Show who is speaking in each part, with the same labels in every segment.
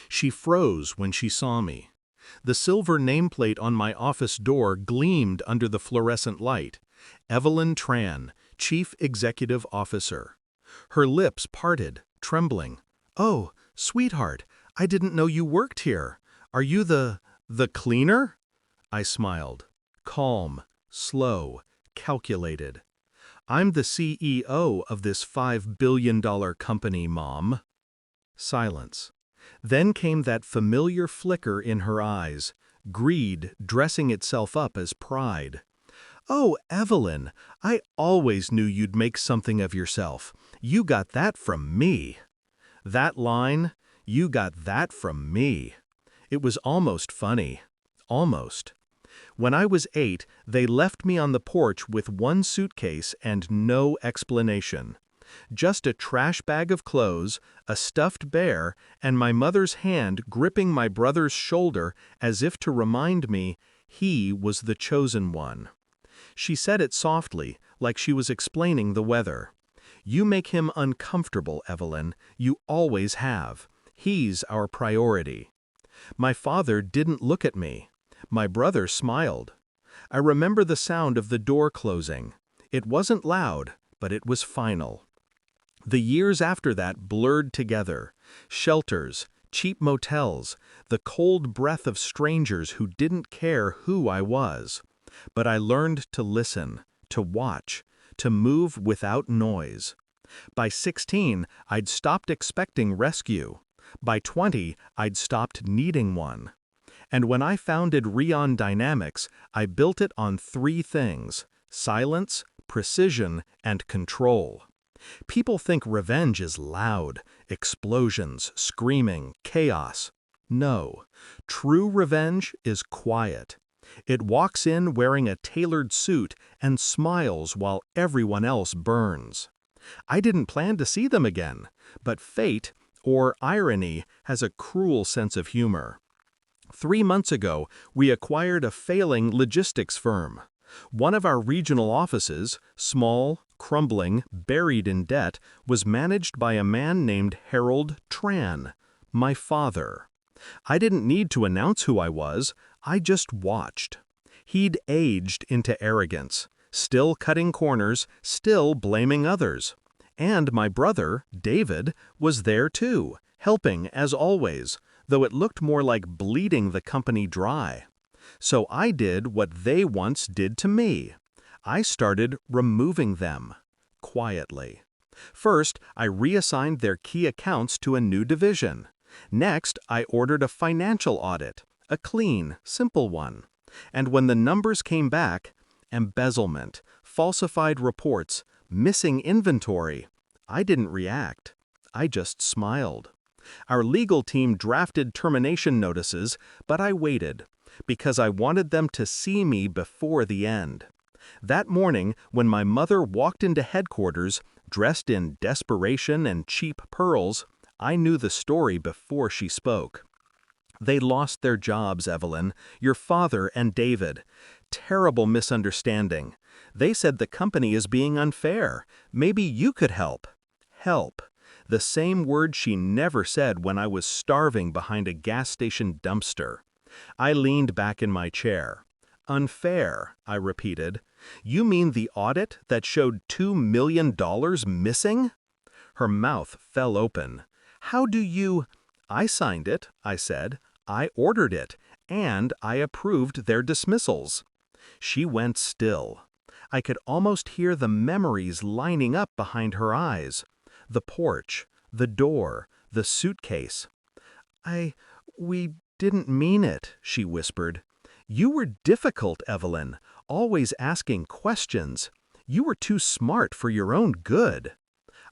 Speaker 1: She froze when she saw me. The silver nameplate on my office door gleamed under the fluorescent light. Evelyn Tran, Chief Executive Officer. Her lips parted, trembling. "Oh, sweetheart, I didn't know you worked here. Are you the cleaner?" I smiled. Calm, slow, calculated. "I'm the CEO of this $5 billion company, Mom." Silence. Then came that familiar flicker in her eyes, greed dressing itself up as pride. "Oh, Evelyn, I always knew you'd make something of yourself. You got that from me." That line, "You got that from me." It was almost funny. Almost. When I was 8, they left me on the porch with one suitcase and no explanation. Just a trash bag of clothes, a stuffed bear, and my mother's hand gripping my brother's shoulder as if to remind me he was the chosen one. She said it softly, like she was explaining the weather. "You make him uncomfortable, Evelyn. You always have. He's our priority." My father didn't look at me. My brother smiled. I remember the sound of the door closing. It wasn't loud, but it was final. The years after that blurred together. Shelters, cheap motels, the cold breath of strangers who didn't care who I was. But I learned to listen, to watch, to move without noise. By 16, I'd stopped expecting rescue. By 20, I'd stopped needing one. And when I founded Rion Dynamics, I built it on 3 things: silence, precision, and control. People think revenge is loud, explosions, screaming, chaos. No, true revenge is quiet. It walks in wearing a tailored suit and smiles while everyone else burns. I didn't plan to see them again, but fate, or irony, has a cruel sense of humor. 3 months ago, we acquired a failing logistics firm. One of our regional offices, small, crumbling, buried in debt, was managed by a man named Harold Tran, my father. I didn't need to announce who I was, I just watched. He'd aged into arrogance, still cutting corners, still blaming others. And my brother, David, was there too, helping as always, though it looked more like bleeding the company dry. So I did what they once did to me. I started removing them, quietly. First, I reassigned their key accounts to a new division. Next, I ordered a financial audit, a clean, simple one. And when the numbers came back, embezzlement, falsified reports, missing inventory, I didn't react. I just smiled. Our legal team drafted termination notices, but I waited, because I wanted them to see me before the end. That morning, when my mother walked into headquarters, dressed in desperation and cheap pearls, I knew the story before she spoke. "They lost their jobs, Evelyn, your father and David. Terrible misunderstanding. They said the company is being unfair. Maybe you could help." Help. The same word she never said when I was starving behind a gas station dumpster. I leaned back in my chair. "Unfair," I repeated. "You mean the audit that showed $2 million missing?" Her mouth fell open. "How do you—" "I signed it," I said. "I ordered it, and I approved their dismissals." She went still. I could almost hear the memories lining up behind her eyes. The porch, the door, the suitcase. We didn't mean it," she whispered. "You were difficult, Evelyn, always asking questions. You were too smart for your own good."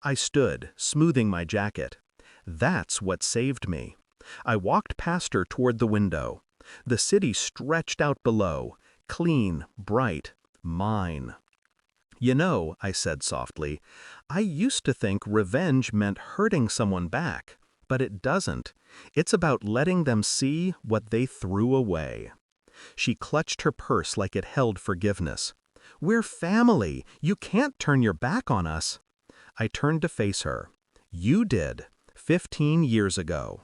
Speaker 1: I stood, smoothing my jacket. That's what saved me. I walked past her toward the window. The city stretched out below, clean, bright, mine. "You know," I said softly, "I used to think revenge meant hurting someone back, but it doesn't. It's about letting them see what they threw away." She clutched her purse like it held forgiveness. "We're family. You can't turn your back on us." I turned to face her. "You did, 15 years ago."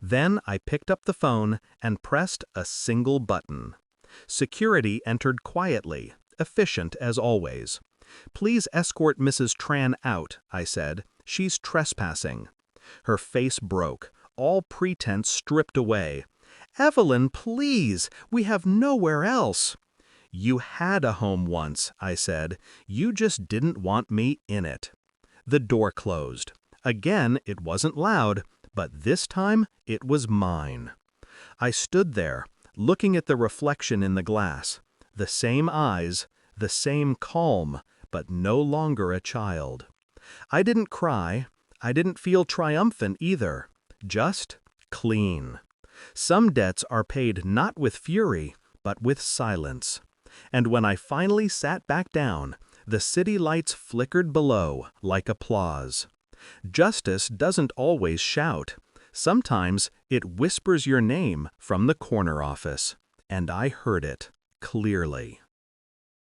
Speaker 1: Then I picked up the phone and pressed a single button. Security entered quietly, efficient as always. "Please escort Mrs. Tran out," I said. "She's trespassing." Her face broke, all pretense stripped away. "Evelyn, please! We have nowhere else." "You had a home once," I said. "You just didn't want me in it." The door closed. Again, it wasn't loud, but this time it was mine. I stood there, looking at the reflection in the glass. The same eyes, the same calm, but no longer a child. I didn't cry. I didn't feel triumphant either. Just clean. Some debts are paid not with fury, but with silence. And when I finally sat back down, the city lights flickered below like applause. Justice doesn't always shout. Sometimes it whispers your name from the corner office. And I heard it clearly.